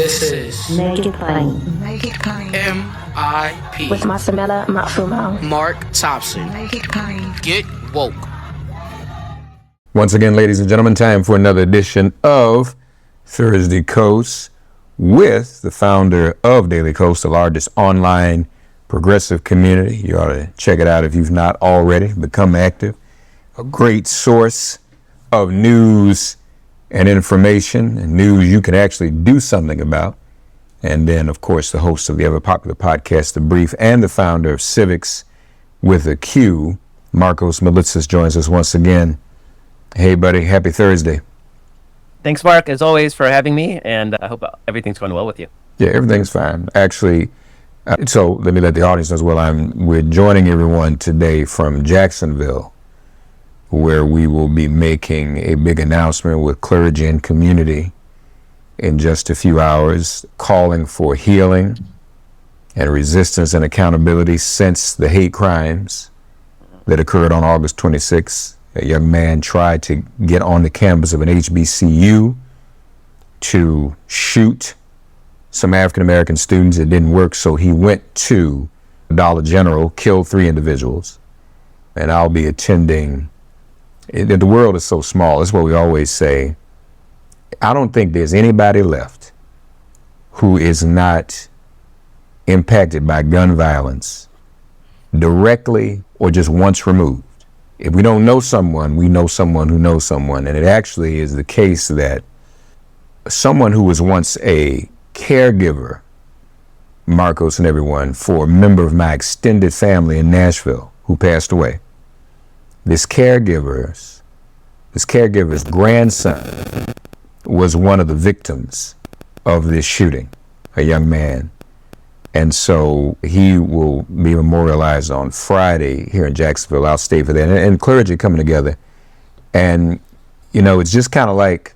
This is Make It Plain. Make It Plain. MIP With Masamela Matfumo. Mark Thompson. Make It Plain. Get woke. Once again, ladies and gentlemen, time for another edition of Thursday Coast with the founder of Daily Coast, the largest online progressive community. You ought to check it out if you've not already. Become active. A great source of news and information, and news you can actually do something about. And then, of course, the host of the ever popular podcast, The Brief, and the founder of Civics with a Q, Markos Moulitsas, joins us once again. Hey, buddy. Happy Thursday. Thanks, Mark, as always, for having me, and I hope everything's going well with you. Yeah, everything's fine. Actually, so let me let the audience know as well. We're joining everyone today from Jacksonville, where we will be making a big announcement with clergy and community in just a few hours, calling for healing and resistance and accountability since the hate crimes that occurred on August 26th. A young man tried to get on the campus of an HBCU to shoot some African-American students. It didn't work, so he went to Dollar General, killed 3 individuals, and I'll be attending. The world is so small. That's what we always say. I don't think there's anybody left who is not impacted by gun violence directly or just once removed. If we don't know someone, we know someone who knows someone. And it actually is the case that someone who was once a caregiver, Markos and everyone, for a member of my extended family in Nashville who passed away. This caregiver's grandson was one of the victims of this shooting, a young man. And so he will be memorialized on Friday here in Jacksonville. I'll stay for that. And clergy coming together. And, you know, it's just kind of like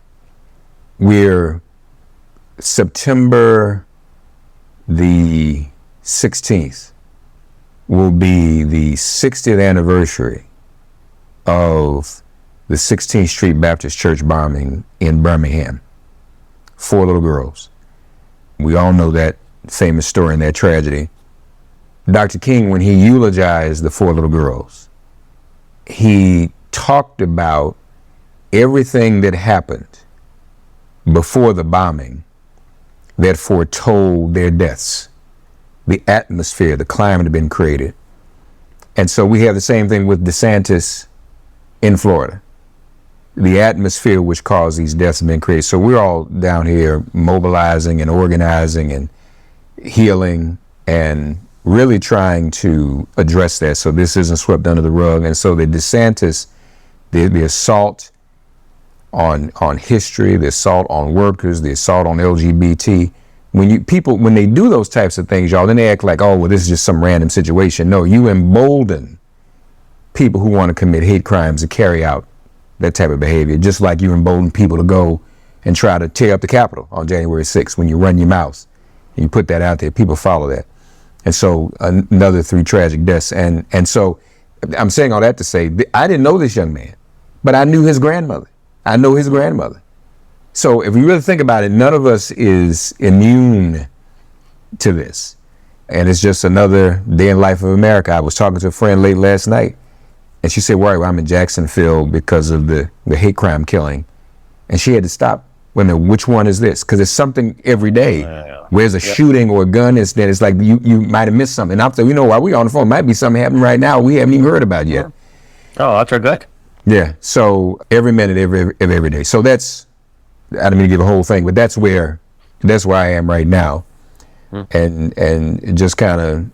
September the 16th will be the 60th anniversary of the 16th Street Baptist Church bombing in Birmingham. 4 little girls. We all know that famous story and that tragedy. Dr. King, when he eulogized the 4 little girls, he talked about everything that happened before the bombing that foretold their deaths. The atmosphere, the climate had been created. And so we have the same thing with DeSantis in Florida. The atmosphere which caused these deaths have been created. So we're all down here mobilizing and organizing and healing and really trying to address that so this isn't swept under the rug. And so the DeSantis, the assault on history, the assault on workers, the assault on LGBT, when they do those types of things, y'all, then they act like, oh, well, this is just some random situation. No, you embolden people who want to commit hate crimes to carry out that type of behavior, just like you embolden people to go and try to tear up the Capitol on January 6th when you run your mouth and you put that out there, people follow that. And so another 3 tragic deaths. And so I'm saying all that to say, I didn't know this young man, but I knew his grandmother. I know his grandmother. So if you really think about it, none of us is immune to this. And it's just another day in life of America. I was talking to a friend late last night, and she said, well, I'm in Jacksonville because of the hate crime killing. And she had to stop. Wait a minute, which one is this? Because it's something every day. Where there's a shooting or a gun incident, it's like you might have missed something. And I'm saying, you know, while we're on the phone, might be something happening right now we haven't even heard about yet. Oh, that's good. Yeah, so every minute, every day. So that's, I don't mean to give a whole thing, but that's where I am right now. And just kind of,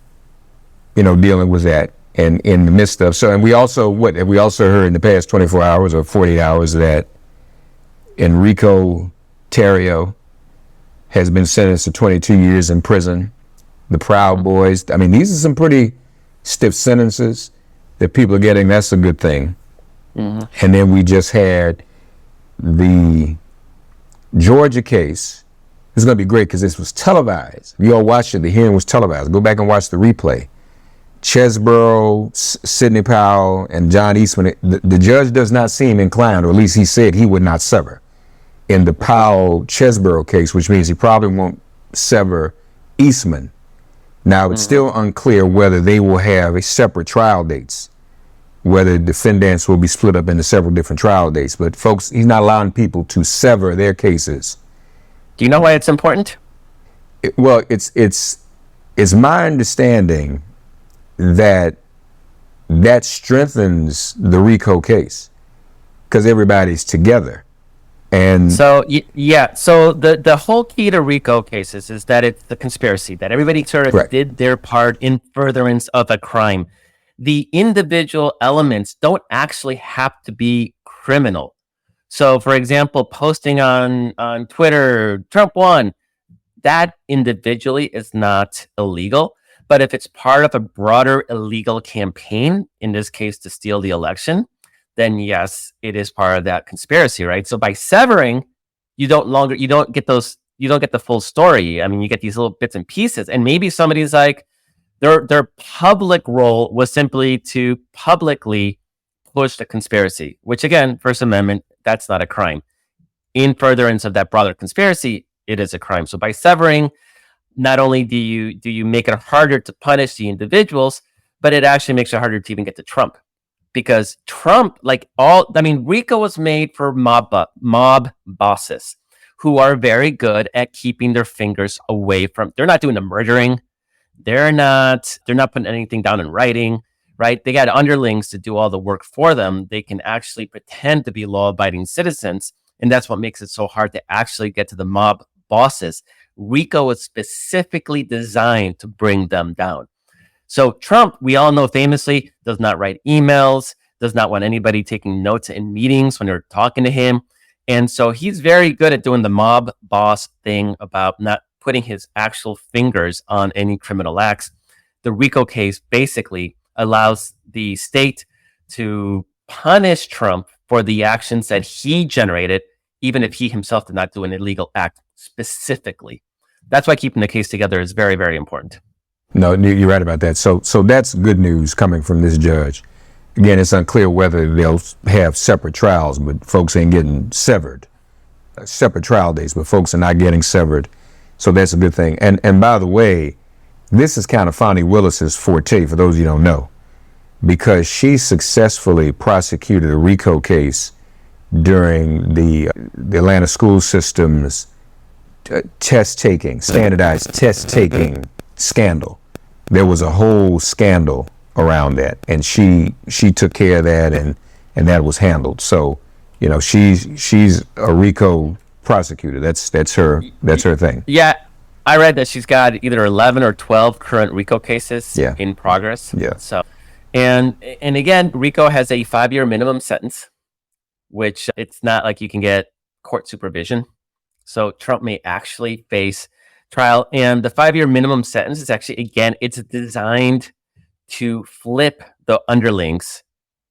you know, dealing with that. And in the midst of, and we also heard in the past 24 hours or 48 hours that Enrique Tarrio has been sentenced to 22 years in prison. The Proud Boys, I mean, these are some pretty stiff sentences that people are getting. That's a good thing. And then we just had the Georgia case. It's going to be great because this was televised. You all watched it. The hearing was televised. Go back and watch the replay. Chesborough, Sidney Powell, and John Eastman, the judge does not seem inclined, or at least he said he would not sever in the Powell-Chesborough case, which means he probably won't sever Eastman. Now, it's still unclear whether they will have a separate trial dates, whether defendants will be split up into several different trial dates. But folks, he's not allowing people to sever their cases. Do you know why it's important? Well, it's my understanding that strengthens the RICO case because everybody's together. And so the whole key to RICO cases is that it's the conspiracy, that everybody sort of did their part in furtherance of a crime. The individual elements don't actually have to be criminal. So, for example, posting on Twitter, Trump won, that individually is not illegal. But if it's part of a broader illegal campaign, in this case to steal the election, then yes, it is part of that conspiracy, right? So by severing, you don't get the full story. I mean, you get these little bits and pieces, and maybe somebody's like, their public role was simply to publicly push the conspiracy, which again, First Amendment, that's not a crime. In furtherance of that broader conspiracy, it is a crime. So by severing, not only do you make it harder to punish the individuals, but it actually makes it harder to even get to Trump. Because Trump, RICO was made for mob bosses who are very good at keeping their fingers away from. They're not doing the murdering. They're not putting anything down in writing, right? They got underlings to do all the work for them. They can actually pretend to be law-abiding citizens, and that's what makes it so hard to actually get to the mob bosses. RICO was specifically designed to bring them down. So Trump, we all know famously, does not write emails, does not want anybody taking notes in meetings when they're talking to him. And so he's very good at doing the mob boss thing about not putting his actual fingers on any criminal acts. The RICO case basically allows the state to punish Trump for the actions that he generated, even if he himself did not do an illegal act specifically. That's why keeping the case together is very, very important. No, you're right about that. So that's good news coming from this judge. Again, it's unclear whether they'll have separate trials, but folks ain't getting severed. Separate trial dates, but folks are not getting severed. So that's a good thing. And by the way, this is kind of Fonnie Willis's forte, for those of you who don't know, because she successfully prosecuted a RICO case during the Atlanta school system's standardized test taking scandal. There was a whole scandal around that, and she took care of that, and that was handled. So, you know, she's a RICO prosecutor. That's her thing. Yeah, I read that she's got either 11 or 12 current RICO cases in progress. Yeah. So, and again, RICO has a 5-year minimum sentence, which it's not like you can get court supervision. So Trump may actually face trial, and the 5-year minimum sentence is actually, again, it's designed to flip the underlings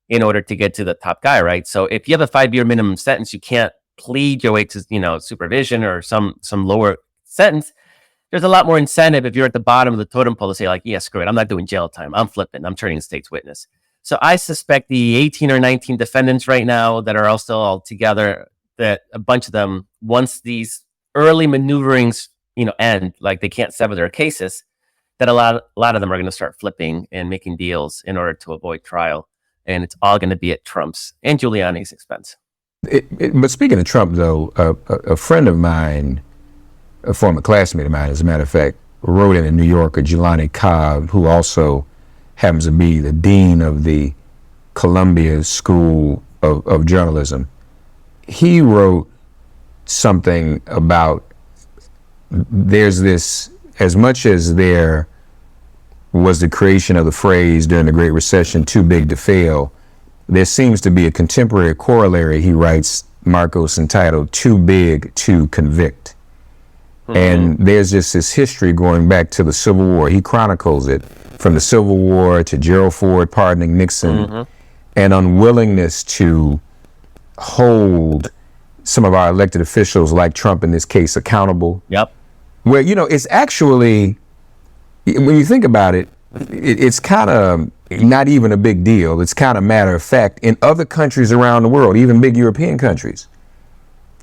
in order to get to the top guy, right? So if you have a 5-year minimum sentence, you can't plead your way to, supervision or some lower sentence. There's a lot more incentive if you're at the bottom of the totem pole to say, like, yeah, screw it, I'm not doing jail time, I'm flipping, I'm turning state's witness. So I suspect the 18 or 19 defendants right now that are all still all together, that a bunch of them, once these early maneuverings end, like they can't sever their cases, that a lot of them are going to start flipping and making deals in order to avoid trial. And it's all going to be at Trump's and Giuliani's expense. But speaking of Trump, though, a friend of mine, a former classmate of mine, as a matter of fact, wrote in a New Yorker, Jelani Cobb, who also happens to be the dean of the Columbia School of Journalism. He wrote something about there's this, as much as there was the creation of the phrase during the Great Recession, too big to fail, there seems to be a contemporary corollary, he writes, Markos, entitled Too Big to Convict. Mm-hmm. And there's just this history going back to the Civil War. He chronicles it from the Civil War to Gerald Ford pardoning Nixon, and unwillingness to hold some of our elected officials, like Trump in this case, accountable. Yep. Where, it's actually, when you think about it, it's kind of not even a big deal. It's kind of matter of fact. In other countries around the world, even big European countries,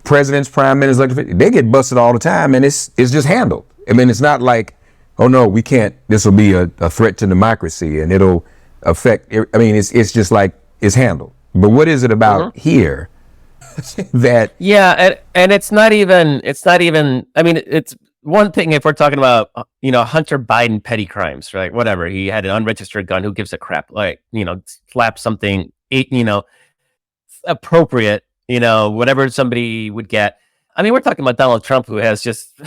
presidents, prime ministers, they get busted all the time, and it's just handled. I mean, it's not like, oh no, we can't, this will be a threat to democracy and it'll affect, I mean, it's just like, it's handled. But what is it about here that... Yeah, and it's not even, I mean, it's one thing if we're talking about, Hunter Biden petty crimes, right? Whatever. He had an unregistered gun. Who gives a crap? Like, slap something, appropriate, whatever somebody would get. I mean, we're talking about Donald Trump, who has just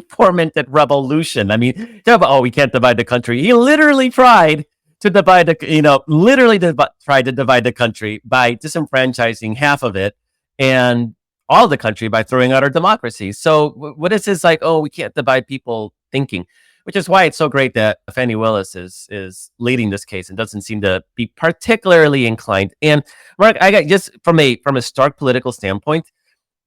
fomented revolution. I mean, we can't divide the country. He literally tried to divide tried to divide the country by disenfranchising half of it and all the country by throwing out our democracy. So what is this like, we can't divide people thinking, which is why it's so great that Fani Willis is leading this case and doesn't seem to be particularly inclined. And Mark, I got just from a stark political standpoint,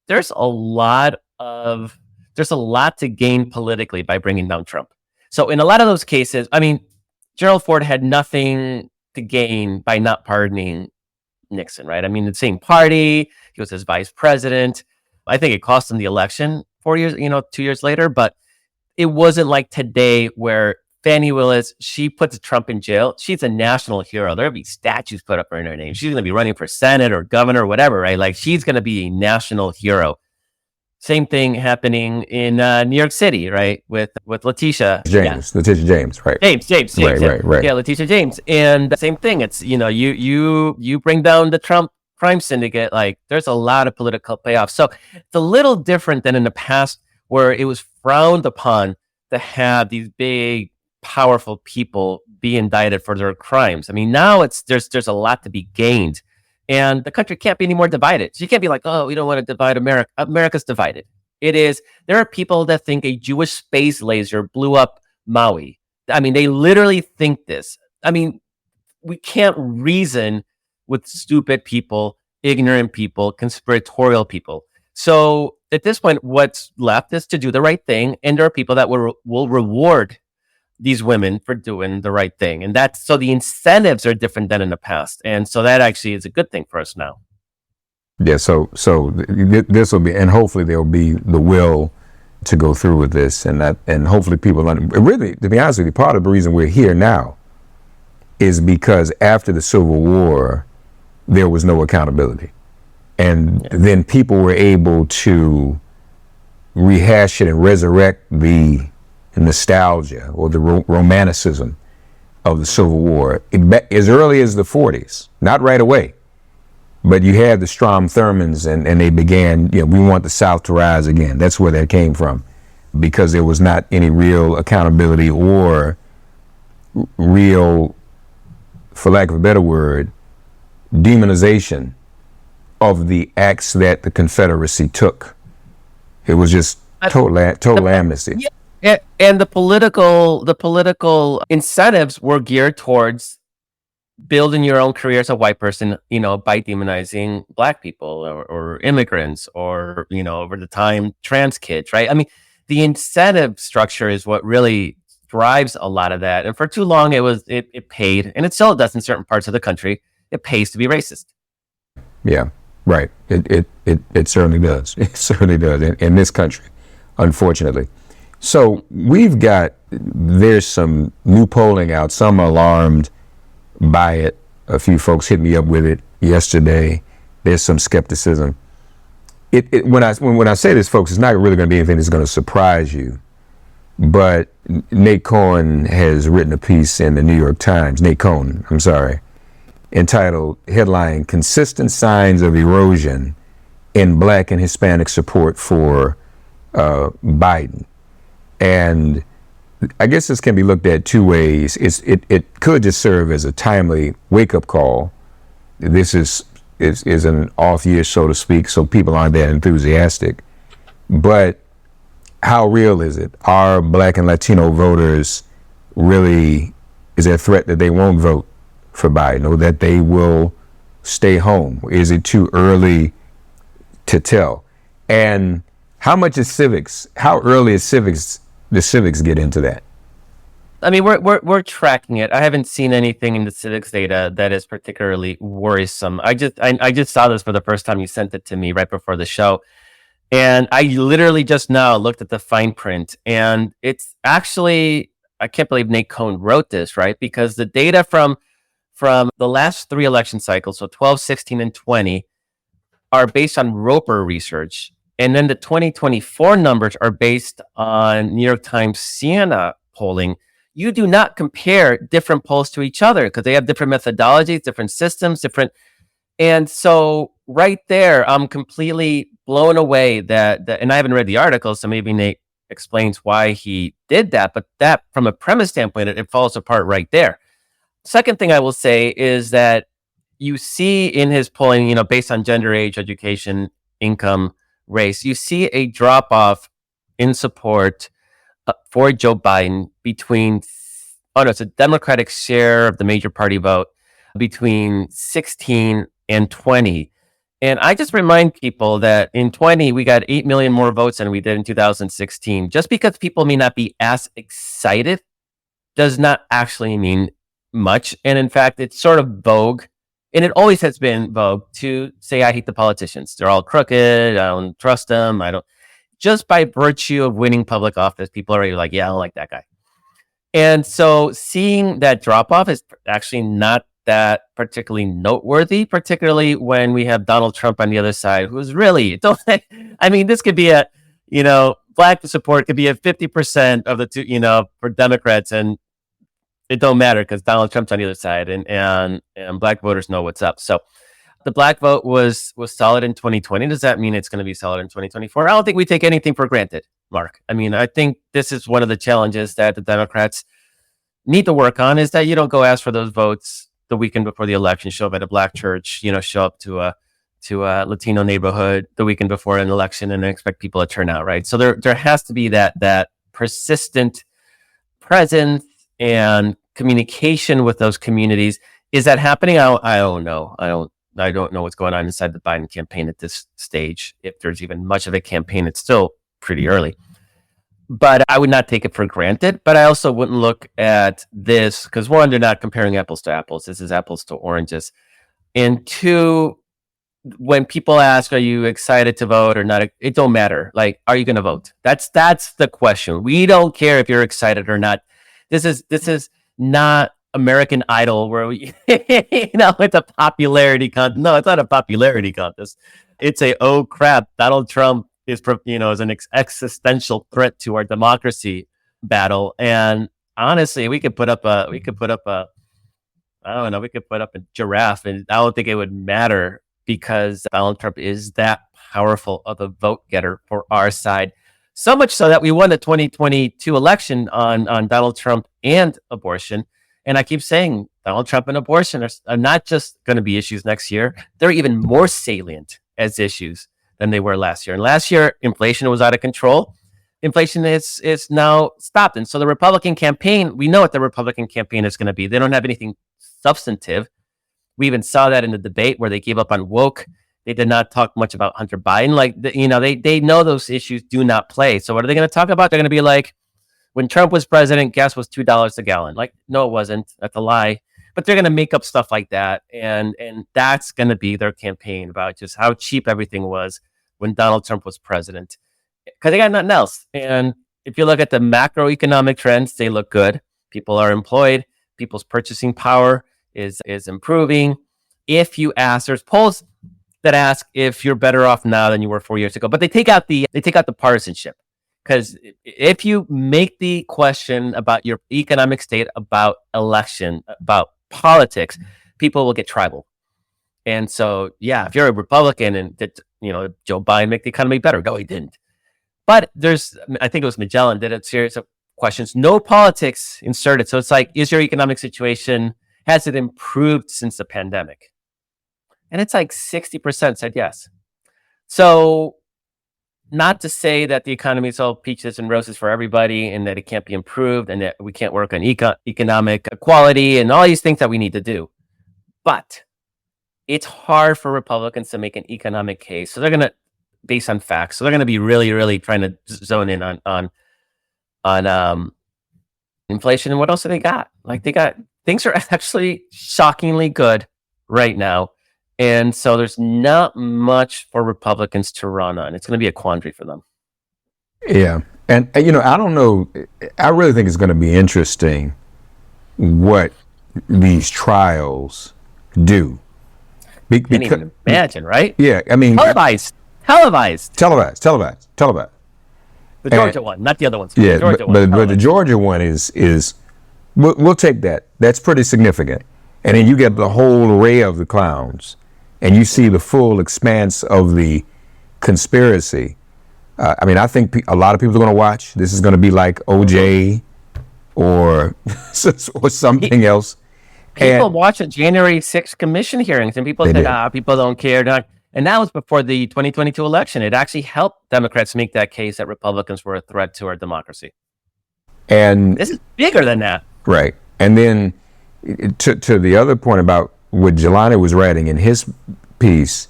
there's a lot to gain politically by bringing down Trump. So in a lot of those cases, I mean, Gerald Ford had nothing to gain by not pardoning Nixon, right? I mean, the same party, he was his vice president. I think it cost him the election 2 years later, but it wasn't like today where Fani Willis, she puts Trump in jail. She's a national hero. There'll be statues put up in her name. She's going to be running for Senate or governor or whatever, right? Like, she's going to be a national hero. Same thing happening in New York City, right? With Letitia James, Letitia James, right? James, right. Yeah, Letitia James, and same thing. It's you bring down the Trump crime syndicate. Like, there's a lot of political payoff. So it's a little different than in the past, where it was frowned upon to have these big, powerful people be indicted for their crimes. I mean, now there's a lot to be gained. And the country can't be any more divided. So you can't be like, we don't want to divide America. America's divided. There are people that think a Jewish space laser blew up Maui. I mean, they literally think this. I mean, we can't reason with stupid people, ignorant people, conspiratorial people. So at this point, what's left is to do the right thing. And there are people that will reward these women for doing the right thing. And so the incentives are different than in the past. And so that actually is a good thing for us now. Yeah. So this will be, and hopefully there'll be the will to go through with this, and hopefully people really, to be honest with you, part of the reason we're here now is because after the Civil War, there was no accountability. And then people were able to rehash it and resurrect the nostalgia or the romanticism of the Civil War as early as the 40s, not right away, but you had the Strom Thurmonds and they began, we want the South to rise again. That's where that came from, because there was not any real accountability or real, for lack of a better word, demonization of the acts that the Confederacy took. It was just total amnesty. Yeah. And the political incentives were geared towards building your own career as a white person, by demonizing black people or immigrants or, over the time, trans kids, right? I mean, the incentive structure is what really drives a lot of that. And for too long, it paid, and it still does in certain parts of the country. It pays to be racist. Yeah, right. It certainly does. It certainly does in this country, unfortunately. So there's some new polling out. Some are alarmed by it. A few folks hit me up with it yesterday. There's some skepticism. When I say this, folks, it's not really going to be anything that's going to surprise you. But Nate Cohn has written a piece in the New York Times, entitled, headline, "Consistent Signs of Erosion in Black and Hispanic Support for Biden." And I guess this can be looked at two ways. It could just serve as a timely wake-up call. This is an off year, so to speak, so people aren't that enthusiastic. But how real is it? Are Black and Latino voters really, is there a threat that they won't vote for Biden or that they will stay home? Is it too early to tell? And how much is civics? How early is the civics get into that? I mean, we're tracking it. I haven't seen anything in the civics data that is particularly worrisome. I just saw this for the first time. You sent it to me right before the show, And I literally just now looked at the fine print, and it's actually, I can't believe Nate Cohn wrote this, right? Because the data from the last 3 election cycles, so 12, 16, and 20, are based on Roper research. And then the 2024 numbers are based on New York Times Siena polling. You do not compare different polls to each other because they have different methodologies, different systems, different. And so right there, I'm completely blown away that and I haven't read the article, so maybe Nate explains why he did that. But that, from a premise standpoint, it falls apart right there. Second thing I will say is that you see in his polling, based on gender, age, education, income, race, you see a drop off in support for Joe Biden between, it's a Democratic share of the major party vote between 16 and 20. And I just remind people that in 20, we got 8 million more votes than we did in 2016. Just because people may not be as excited does not actually mean much. And in fact, it's sort of vogue, and it always has been vogue, to say, I hate the politicians. They're all crooked. I don't trust them. Just by virtue of winning public office, people are already like, yeah, I don't like that guy. And so seeing that drop off is actually not that particularly noteworthy, particularly when we have Donald Trump on the other side, who's really, this could be Black support could be at 50% of the two, for Democrats, and it don't matter because Donald Trump's on the other side, and Black voters know what's up. So the Black vote was solid in 2020. Does that mean it's going to be solid in 2024? I don't think we take anything for granted, Mark. I think this is one of the challenges that the Democrats need to work on, is that you don't go ask for those votes the weekend before the election, show up at a Black church, show up to a Latino neighborhood the weekend before an election and expect people to turn out, right? So there has to be that persistent presence and communication with those communities. Is that happening? I don't know. I don't know what's going on inside the Biden campaign at this stage. If there's even much of a campaign, it's still pretty early. But I would not take it for granted. But I also wouldn't look at this, because one, they're not comparing apples to apples. This is apples to oranges. And two, when people ask, are you excited to vote or not? It don't matter. Like, are you going to vote? That's the question. We don't care if you're excited or not. This is not American Idol, where we, it's a popularity contest. No, it's not a popularity contest. It's oh crap, Donald Trump is an existential threat to our democracy battle. And honestly, we could put up a giraffe, and I don't think it would matter, because Donald Trump is that powerful of a vote getter for our side. So much so that we won the 2022 election on Donald Trump and abortion. And I keep saying Donald Trump and abortion are not just going to be issues next year. They're even more salient as issues than they were last year. And last year, inflation was out of control. Inflation is now stopped. And so the Republican campaign, we know what the Republican campaign is going to be. They don't have anything substantive. We even saw that in the debate where they gave up on woke. They did not talk much about Hunter Biden. They know those issues do not play. So what are they going to talk about? They're going to be like, when Trump was president, gas was $2 a gallon. Like, no, it wasn't. That's a lie. But they're going to make up stuff like that. And that's going to be their campaign, about just how cheap everything was when Donald Trump was president, because they got nothing else. And if you look at the macroeconomic trends, they look good. People are employed. People's purchasing power is improving. If you ask, there's polls that ask if you're better off now than you were 4 years ago, but they take out the partisanship. Because if you make the question about your economic state, about election, about politics, people will get tribal. And so, yeah, if you're a Republican and Joe Biden make the economy better, no, he didn't. But I think it was Magellan did a series of questions, no politics inserted. So it's like, is your economic situation, has it improved since the pandemic? And it's like 60% said yes. So, not to say that the economy is all peaches and roses for everybody, and that it can't be improved, and that we can't work on economic equality and all these things that we need to do. But it's hard for Republicans to make an economic case. So they're going to, based on facts, so they're going to be really, really trying to zone in on inflation. And what else have they got? Like, things are actually shockingly good right now. And so there's not much for Republicans to run on. It's going to be a quandary for them. Yeah. And, I don't know. I really think it's going to be interesting what these trials do. Can't even imagine, right? Yeah. I mean, televised. The Georgia one, not the other ones. Yeah, the but the Georgia one is we'll take that. That's pretty significant. And then you get the whole array of the clowns, and you see the full expanse of the conspiracy. I think a lot of people are going to watch. This is going to be like OJ or something else. People watch the January 6th commission hearings, and people said, people don't care. And that was before the 2022 election. It actually helped Democrats make that case that Republicans were a threat to our democracy. And this is bigger than that. Right. And then to the other point about what Jelani was writing in his piece,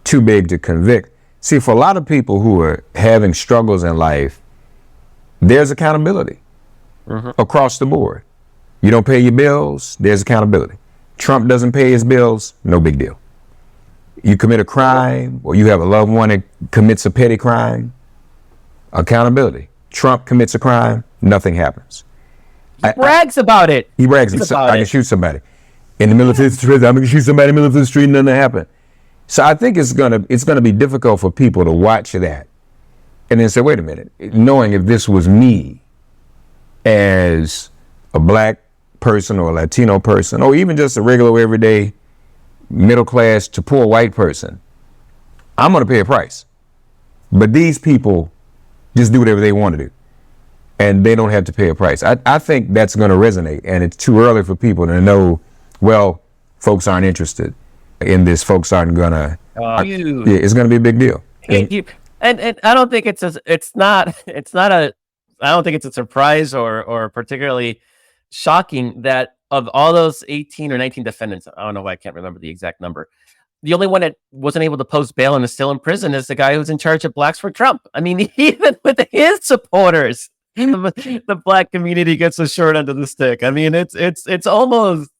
too big to convict. See, for a lot of people who are having struggles in life, there's accountability across the board. You don't pay your bills, there's accountability. Trump doesn't pay his bills, no big deal. You commit a crime, or you have a loved one that commits a petty crime, accountability. Trump commits a crime, nothing happens. He brags about it. He brags about it. I can shoot somebody in the middle of the street. I'm going to shoot somebody in the middle of the street and nothing happen. So I think it's gonna be difficult for people to watch that and then say, wait a minute, knowing if this was me as a black person or a Latino person, or even just a regular everyday middle class to poor white person, I'm going to pay a price. But these people just do whatever they want to do, and they don't have to pay a price. I think that's going to resonate, and it's too early for people to know, well, folks aren't interested in this. Folks aren't going to. It's going to be a big deal. And I don't think it's not a. I don't think it's a surprise or particularly shocking that of all those 18 or 19 defendants, I don't know why I can't remember the exact number, the only one that wasn't able to post bail and is still in prison is the guy who's in charge of Blacks for Trump. I mean, even with his supporters, the black community gets a short end of the stick. I mean, it's almost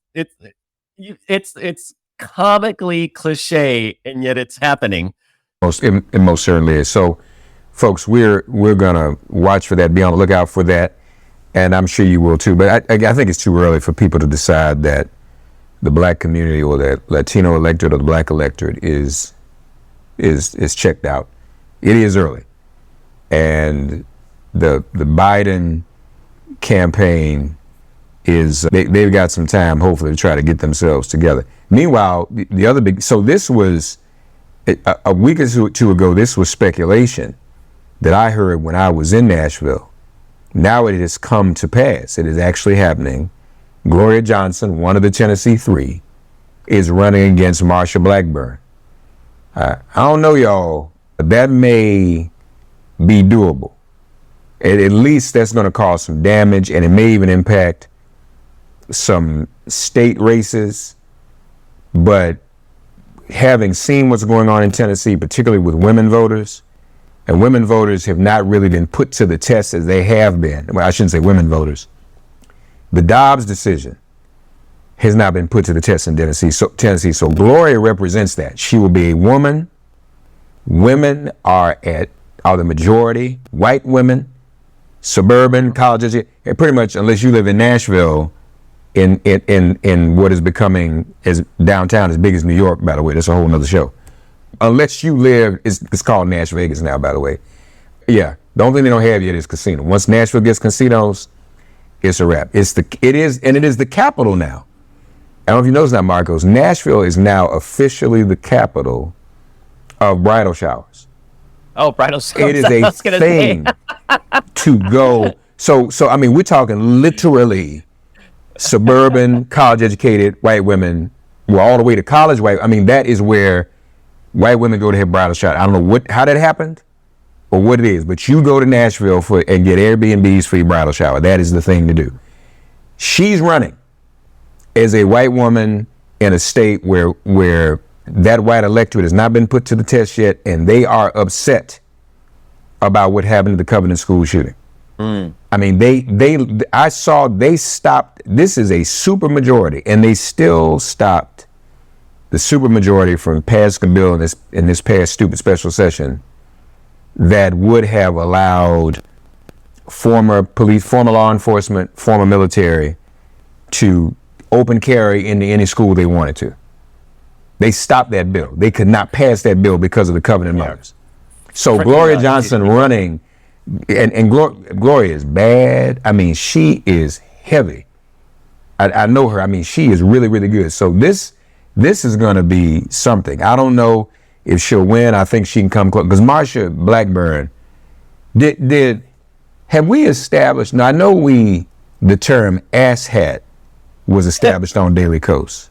comically cliche, and yet it's happening. It most certainly is. So, folks, we're gonna watch for that. Be on the lookout for that. And I'm sure you will too, but I think it's too early for people to decide that the black community or the Latino electorate or the black electorate is checked out. It is early, and the Biden campaign is they've got some time, hopefully, to try to get themselves together. Meanwhile, the other big, so this was a week or two ago. This was speculation that I heard when I was in Nashville. Now it has come to pass. It is actually happening. Gloria Johnson, one of the Tennessee Three, is running against Marsha Blackburn. I don't know, y'all, but that may be doable. At least that's going to cause some damage, and it may even impact some state races. But having seen what's going on in Tennessee, particularly with women voters, and women voters have not really been put to the test as they have been. Well, I shouldn't say women voters. The Dobbs decision has not been put to the test in Tennessee. So Gloria represents that. She will be a woman. Women are the majority. White women, suburban, college educated, pretty much, unless you live in Nashville, in what is becoming as downtown as big as New York, by the way. That's a whole nother show. Unless you live, it's called Nash Vegas now, by the way. Yeah, the only thing they don't have yet is casino. Once Nashville gets casinos, it's a wrap. It is the capital now. I don't know if you noticed that, Markos. Nashville is now officially the capital of bridal showers. Oh, bridal showers. It is a thing to go. So I mean, we're talking literally suburban, college-educated white women. Well, all the way to college white. I mean, that is where white women go to have bridal showers. I don't know how that happened or what it is, but you go to Nashville and get Airbnbs for your bridal shower. That is the thing to do. She's running as a white woman in a state where that white electorate has not been put to the test yet, and they are upset about what happened to the Covenant school shooting. I mean, they stopped. This is a super majority, and they still stopped the supermajority from passing a bill in this past stupid special session that would have allowed former police, former law enforcement, former military to open carry into any school they wanted to. They stopped that bill. They could not pass that bill because of the covenant mothers. So Gloria Johnson running, and Gloria is bad. I mean, she is heavy. I know her. I mean, she is really, really good. So this is going to be something. I don't know if she'll win. I think she can come close. Because Marsha Blackburn, have we established, now I know the term asshat was established on Daily Kos.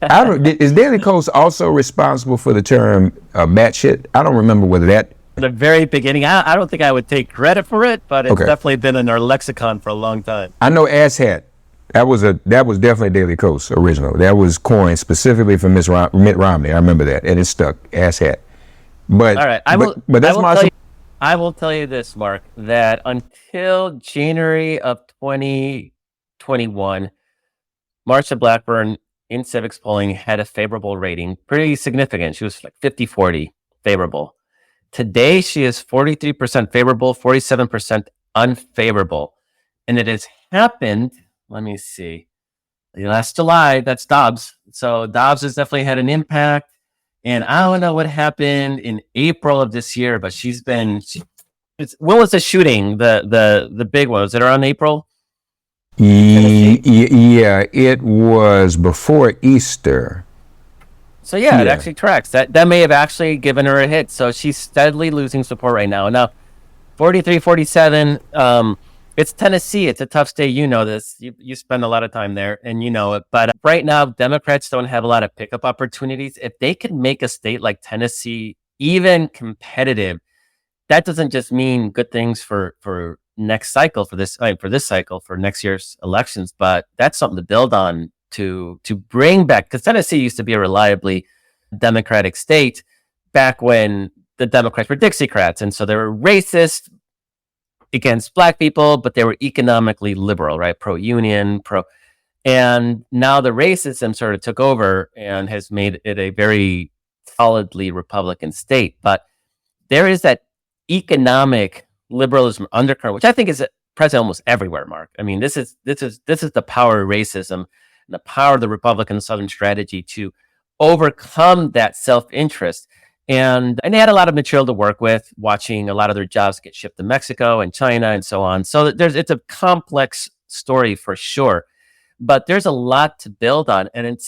Is Daily Kos also responsible for the term batshit? I don't remember whether that. The very beginning, I don't think I would take credit for it, but it's definitely been in our lexicon for a long time. I know asshat. That was definitely Daily Kos original. That was coined specifically for Mitt Romney. I remember that, and it stuck. Asshat. But all right, I will tell you this, Mark, that until January of 2021, Marsha Blackburn in civics polling had a favorable rating, pretty significant. She was like 50-40 favorable. Today, she is 43% favorable, 47% unfavorable. And it has happened, let me see, last July, that's Dobbs. So Dobbs has definitely had an impact. And I don't know what happened in April of this year, but when was the shooting? The big one? Was it around April? Yeah, it was before Easter. So yeah, it actually tracks. That may have actually given her a hit. So she's steadily losing support right now. Now, 43-47, it's Tennessee. It's a tough state. You know this. You spend a lot of time there, and you know it. But right now, Democrats don't have a lot of pickup opportunities. If they can make a state like Tennessee even competitive, that doesn't just mean good things for next cycle, for this cycle, for next year's elections, but that's something to build on to bring back, because Tennessee used to be a reliably Democratic state back when the Democrats were Dixiecrats, and so they were racist against Black people, but they were economically liberal, right? Pro-union, and now the racism sort of took over and has made it a very solidly Republican state. But there is that economic liberalism undercurrent, which I think is present almost everywhere, Mark. I mean, this is the power of racism and the power of the Republican Southern strategy to overcome that self-interest. And they had a lot of material to work with, watching a lot of their jobs get shipped to Mexico and China and so on. So it's a complex story for sure, but there's a lot to build on. And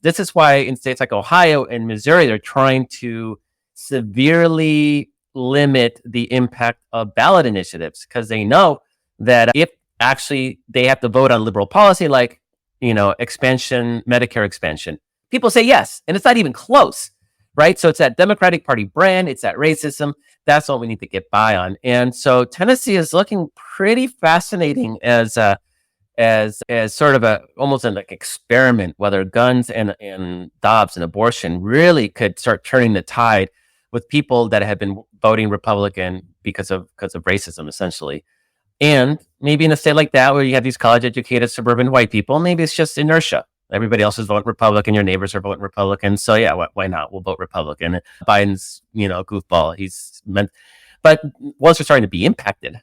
this is why in states like Ohio and Missouri, they're trying to severely limit the impact of ballot initiatives, because they know that if actually they have to vote on liberal policy, like, Medicare expansion, people say yes, and it's not even close, right? So it's that Democratic Party brand, it's that racism. That's what we need to get by on. And so Tennessee is looking pretty fascinating as sort of almost an experiment, whether guns and Dobbs and abortion really could start turning the tide with people that have been voting Republican because of racism, essentially. And maybe in a state like that, where you have these college-educated suburban white people, maybe it's just inertia. Everybody else is voting Republican. Your neighbors are voting Republican. So yeah, why not? We'll vote Republican. Biden's, goofball. But once they're starting to be impacted,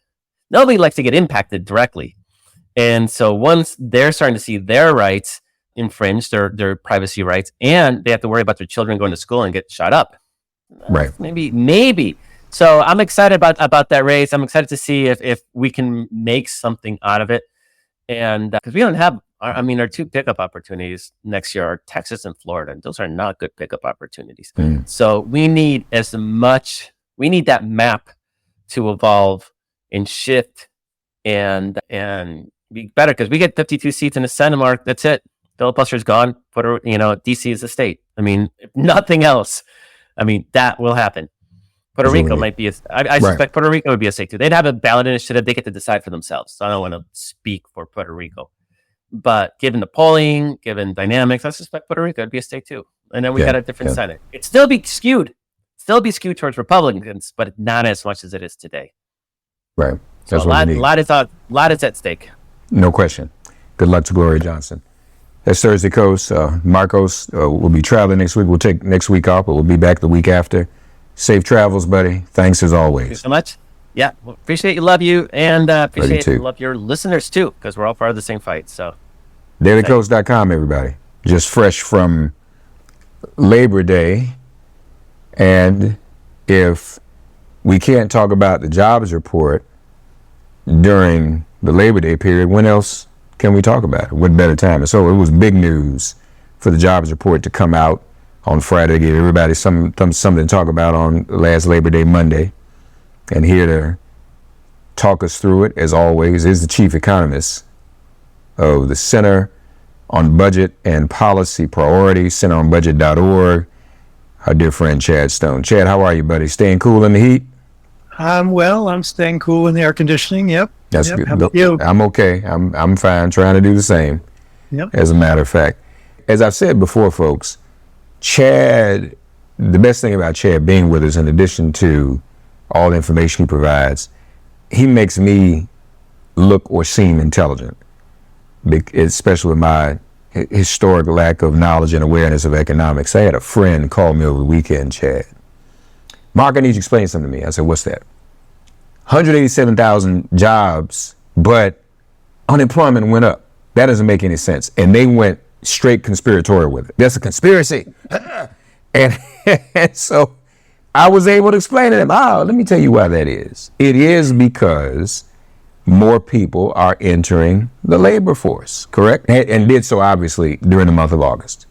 nobody likes to get impacted directly. And so once they're starting to see their rights infringed, their privacy rights, and they have to worry about their children going to school and get shot up. Right. Maybe. So I'm excited about that race. I'm excited to see if we can make something out of it. And because we don't have, our two pickup opportunities next year are Texas and Florida. And those are not good pickup opportunities. So we need that map to evolve and shift and be better, because we get 52 seats in the Senate, Mark. That's it. Filibuster's gone. DC is a state. If nothing else, that will happen. Puerto Rico might be I suspect Puerto Rico would be a state too. They'd have a ballot initiative. They get to decide for themselves. So I don't want to speak for Puerto Rico. But given the polling, given dynamics, I suspect Puerto Rico would be a state too. And then we got a different Senate. It'd still be skewed towards Republicans, but not as much as it is today. Right. That's so a lot is at stake. No question. Good luck to Gloria Johnson. That's Thursday Coast. Markos will be traveling next week. We'll take next week off, but we'll be back the week after. Safe travels, buddy. Thanks as always. Thank you so much. Yeah, well, appreciate you, love you, and appreciate you, love your listeners too, because we're all part of the same fight. So, dailycoast.com, everybody. Just fresh from Labor Day, and if we can't talk about the jobs report during the Labor Day period, when else can we talk about it? What better time? And so it was big news for the jobs report to come out on Friday, give everybody something to talk about on last Labor Day Monday. And here to talk us through it, as always, is the chief economist of the Center on Budget and Policy Priorities, centeronbudget.org, our dear friend Chad Stone. Chad, how are you, buddy? Staying cool in the heat? I'm well. I'm staying cool in the air conditioning. Yep. That's yep. good. How about you? I'm okay. I'm fine. Trying to do the same. Yep. As a matter of fact, as I've said before, folks, Chad, the best thing about Chad being with us, in addition to all the information he provides, he makes me look or seem intelligent, especially with my historic lack of knowledge and awareness of economics. I had a friend call me over the weekend, Chad. Mark, I need you to explain something to me. I said, what's that? 187,000 jobs, but unemployment went up. That doesn't make any sense. And they went straight conspiratorial with it. That's a conspiracy. and so I was able to explain to them, let me tell you why that is. It is because more people are entering the labor force, correct? And did so, obviously, during the month of August.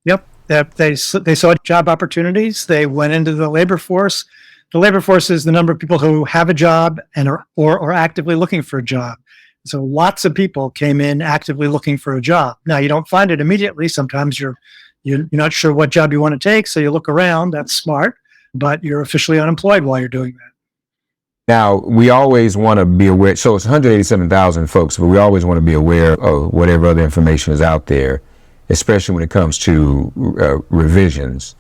Yep. They saw job opportunities. They went into the labor force. The labor force is the number of people who have a job and are actively looking for a job. So lots of people came in actively looking for a job. Now, you don't find it immediately. Sometimes you're not sure what job you want to take, so you look around. That's smart, but you're officially unemployed while you're doing that. Now, we always want to be aware. So it's 187,000 folks, but we always want to be aware of whatever other information is out there, especially when it comes to revisions.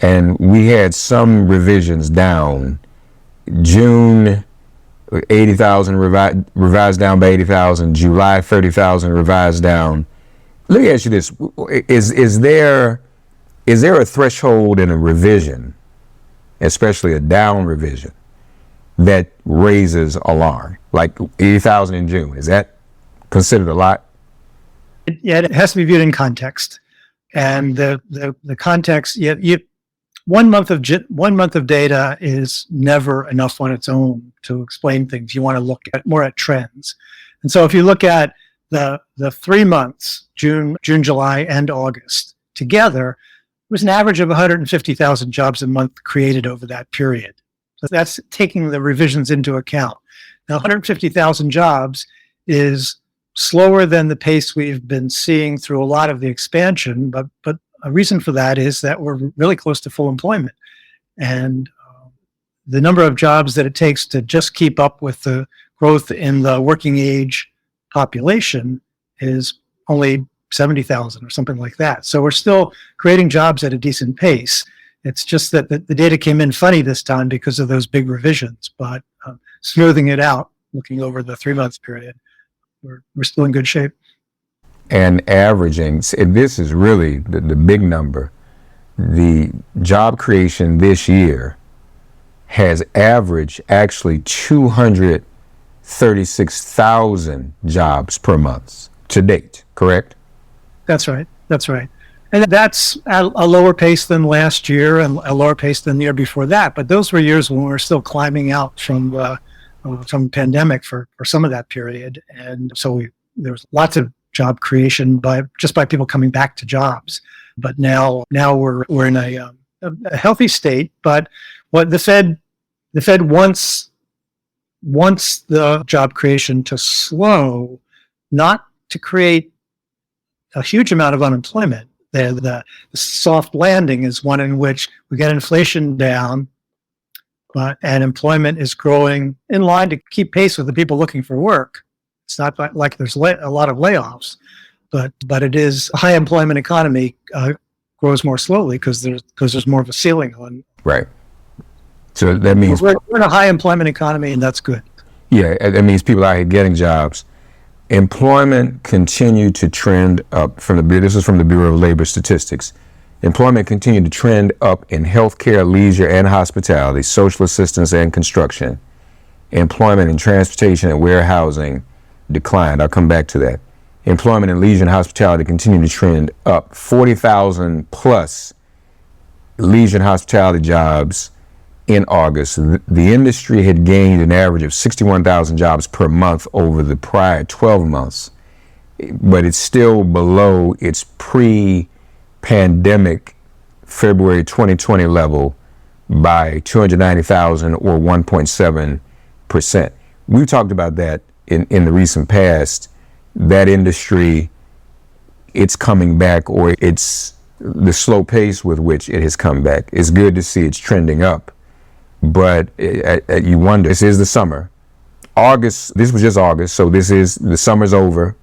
And we had some revisions down. June, 80,000 revised down by 80,000. July, 30,000 revised down. Let me ask you this: is there a threshold in a revision, especially a down revision, that raises alarm? Like 80,000 in June, is that considered a lot? Yeah, it has to be viewed in context, and the context. One month of data is never enough on its own to explain things. You want to look more at trends, and so if you look at the 3 months, June, July, and August together, it was an average of 150,000 jobs a month created over that period. So that's taking the revisions into account. Now, 150,000 jobs is slower than the pace we've been seeing through a lot of the expansion, but a reason for that is that we're really close to full employment. And the number of jobs that it takes to just keep up with the growth in the working age population is only 70,000 or something like that. So we're still creating jobs at a decent pace. It's just that the data came in funny this time because of those big revisions, but smoothing it out, looking over the 3 month period, we're still in good shape. And averaging, this is really the big number. The job creation this year has averaged actually 236,000 jobs per month to date, correct? That's right. And that's at a lower pace than last year and a lower pace than the year before that. But those were years when we were still climbing out from the pandemic for some of that period. And so there was lots of job creation by people coming back to jobs. But now we're in a healthy state. But what the Fed wants the job creation to slow, not to create a huge amount of unemployment. The soft landing is one in which we get inflation down, and employment is growing in line to keep pace with the people looking for work. It's not like there's a lot of layoffs, but it is a high employment economy grows more slowly because there's more of a ceiling on. Right. So that means we're in a high employment economy, and that's good. Yeah, that means people out here getting jobs. Employment continued to trend up this is from the Bureau of Labor Statistics. Employment continued to trend up in healthcare, leisure, and hospitality, social assistance and construction. Employment in transportation and warehousing declined. I'll come back to that. Employment in leisure and hospitality continued to trend up. 40,000 plus leisure and hospitality jobs in August. The industry had gained an average of 61,000 jobs per month over the prior 12 months, but it's still below its pre-pandemic February 2020 level by 290,000 or 1.7%. We talked about that in the recent past. That industry, it's coming back, or it's the slow pace with which it has come back. It's good to see it's trending up, but you wonder, this is the summer. August, this was just August, so the summer's over.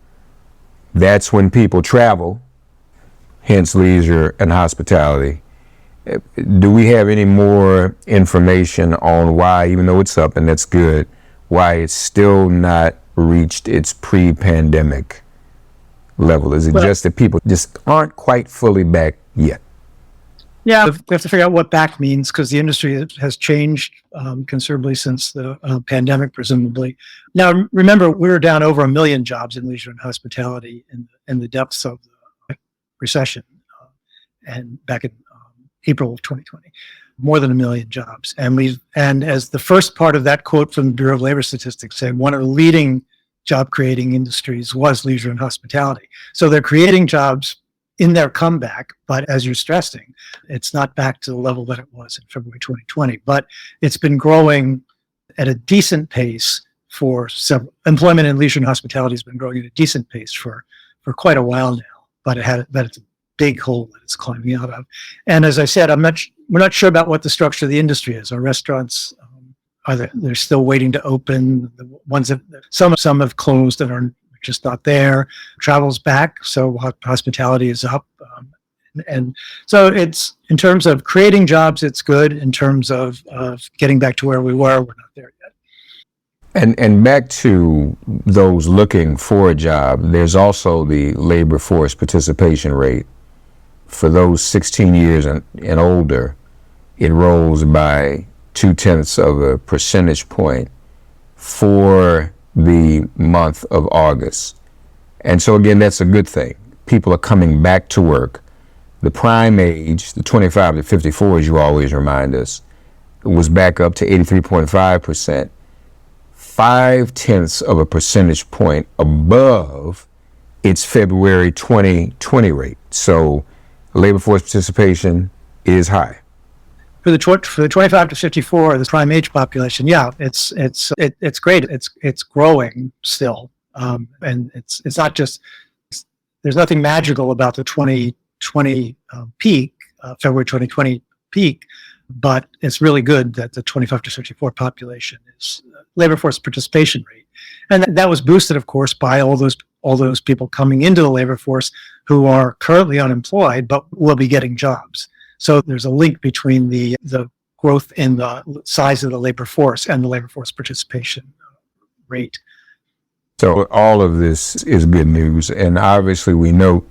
That's when people travel, hence leisure and hospitality. Do we have any more information on why, even though it's up and that's good, why it's still not reached its pre-pandemic level? Is it just that people just aren't quite fully back yet? Yeah, we have to figure out what back means, because the industry has changed considerably since the pandemic, presumably. Now, remember, we were down over 1 million jobs in leisure and hospitality in the depths of the recession, and back in April of 2020, more than 1 million jobs. And as the first part of that quote from the Bureau of Labor Statistics said, one of the leading job creating industries was leisure and hospitality. So they're creating jobs in their comeback, but as you're stressing, it's not back to the level that it was in February 2020, but it's been growing at a decent pace for several. Employment in leisure and hospitality has been growing at a decent pace for quite a while now, but it's a big hole that it's climbing out of. And as I said, we're not sure about what the structure of the industry is. Our restaurants, they're still waiting to open. The ones that some have closed and are just not there. Travel's back, so hospitality is up, and so it's, in terms of creating jobs, it's good. In terms of getting back to where we were, we're not there yet. And back to those looking for a job, there's also the labor force participation rate. For those 16 years and older, it rose by 0.2 percentage point for the month of August. And so again, that's a good thing. People are coming back to work. The prime age, the 25 to 54, as you always remind us, was back up to 83.5%, 0.5 percentage point above its February 2020 rate. So labor force participation is high. For the 25 to 54, the prime age population, yeah, it's great. It's growing still, and it's not just. There's nothing magical about the 2020 peak, February 2020 peak, but it's really good that the 25 to 54 population is labor force participation rate, and that was boosted, of course, by all those people coming into the labor force who are currently unemployed but will be getting jobs. So there's a link between the growth in the size of the labor force and the labor force participation rate. So all of this is good news. And obviously we know,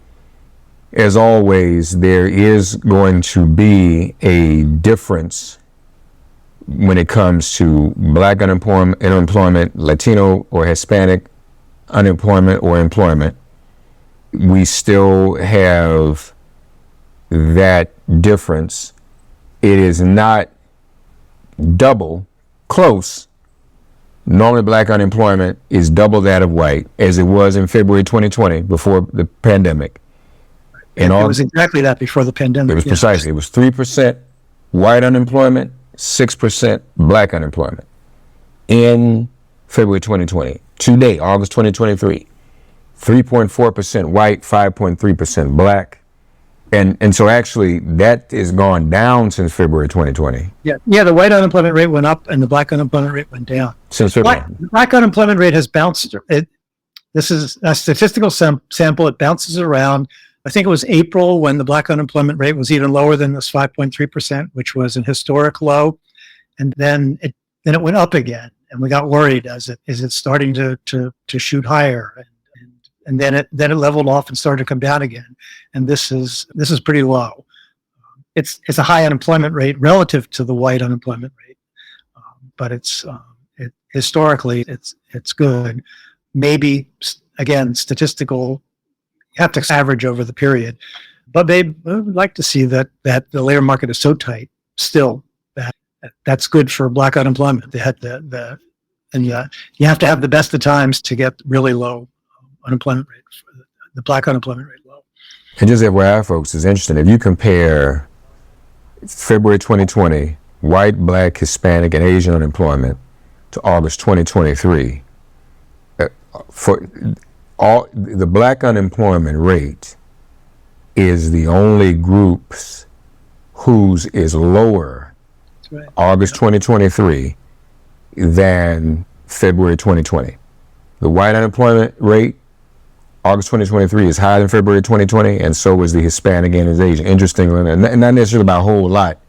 as always, there is going to be a difference when it comes to Black unemployment, Latino or Hispanic unemployment or employment. We still have that difference. It is not double, close. Normally Black unemployment is double that of white, as it was in February 2020 before the pandemic. And it was exactly that before the pandemic. It was precisely. It was 3% white unemployment, 6% Black unemployment in February 2020. Today, August 2023, 3.4% white, 5.3% Black. And so actually that is gone down since February 2020. Yeah, the white unemployment rate went up and the Black unemployment rate went down. Since February. Black unemployment rate has bounced. This is a statistical sample. It bounces around. I think it was April when the Black unemployment rate was even lower than this 5.3%, which was an historic low. And then it went up again. And we got worried, is it starting to shoot higher? and then it leveled off and started to come down again. And this is pretty low. It's a high unemployment rate relative to the white unemployment rate, but historically it's good. Maybe again statistical, you have to average over the period, but I would like to see that the labor market is so tight still that's good for black unemployment. They had and you have to have the best of times to get really low unemployment rate, the black unemployment rate low. And just FYI, folks, it's interesting. If you compare February 2020, white, black, Hispanic, and Asian unemployment to August 2023, for all the black unemployment rate is the only groups whose is lower Right. August 2023 than February 2020. The white unemployment rate, August 2023, is higher than February 2020, and so is the Hispanic and the Asian. Interestingly, and not necessarily by a whole lot,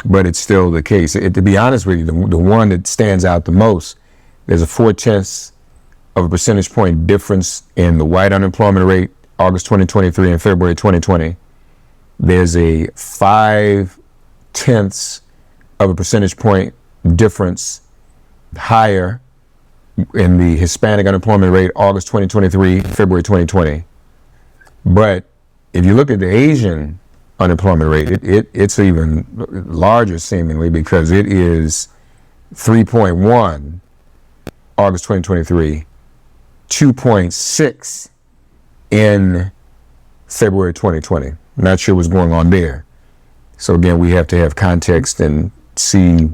but it's still the case. To be honest with you, the one that stands out the most, there's a 0.4 of a percentage point difference in the white unemployment rate, August 2023 and February 2020. There's a 0.5 of a percentage point difference higher in the Hispanic unemployment rate, August 2023, February 2020. But if you look at the Asian unemployment rate, it's even larger seemingly, because it is 3.1 August 2023, 2.6 in February 2020. Not sure what's going on there. So again, we have to have context and see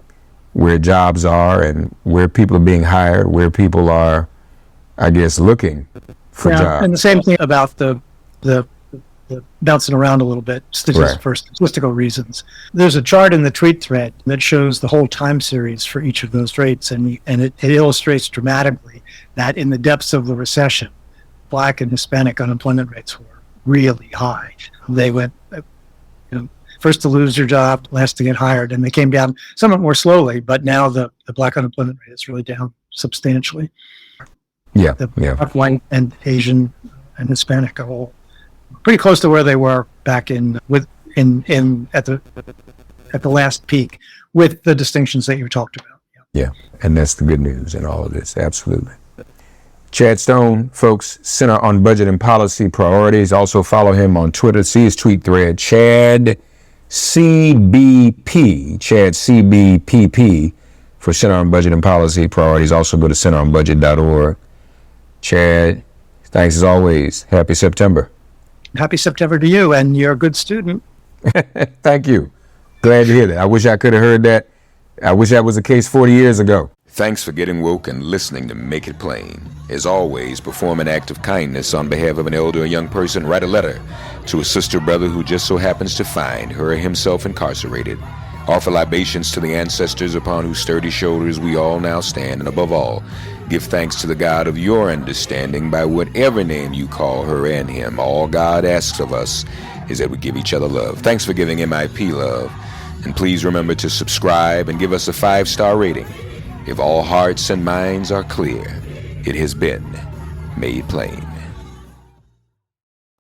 where jobs are and where people are being hired, where people are, I guess, looking for jobs. And the same thing about the bouncing around a little bit, for statistical reasons. There's a chart in the tweet thread that shows the whole time series for each of those rates, and it illustrates dramatically that in the depths of the recession, black and Hispanic unemployment rates were really high. They went first to lose their job, last to get hired, and they came down somewhat more slowly, but now the black unemployment rate is really down substantially. Black, white, and Asian and Hispanic are all pretty close to where they were back at the last peak, with the distinctions that you talked about. Yeah, and that's the good news in all of this, absolutely. Chad Stone, folks, Center on Budget and Policy Priorities. Also follow him on Twitter. See his tweet thread, Chad CBPP for Center on Budget and Policy Priorities. Also go to centeronbudget.org. Chad, thanks as always. Happy September. Happy September to you, and you're a good student. Thank you. Glad to hear that. I wish I could have heard that. I wish that was the case 40 years ago. Thanks for getting woke and listening to Make It Plain. As always, perform an act of kindness on behalf of an elder or young person. Write a letter to a sister or brother who just so happens to find her or himself incarcerated. Offer libations to the ancestors upon whose sturdy shoulders we all now stand. And above all, give thanks to the God of your understanding by whatever name you call her and him. All God asks of us is that we give each other love. Thanks for giving MIP love. And please remember to subscribe and give us a 5-star rating. If all hearts and minds are clear, it has been made plain.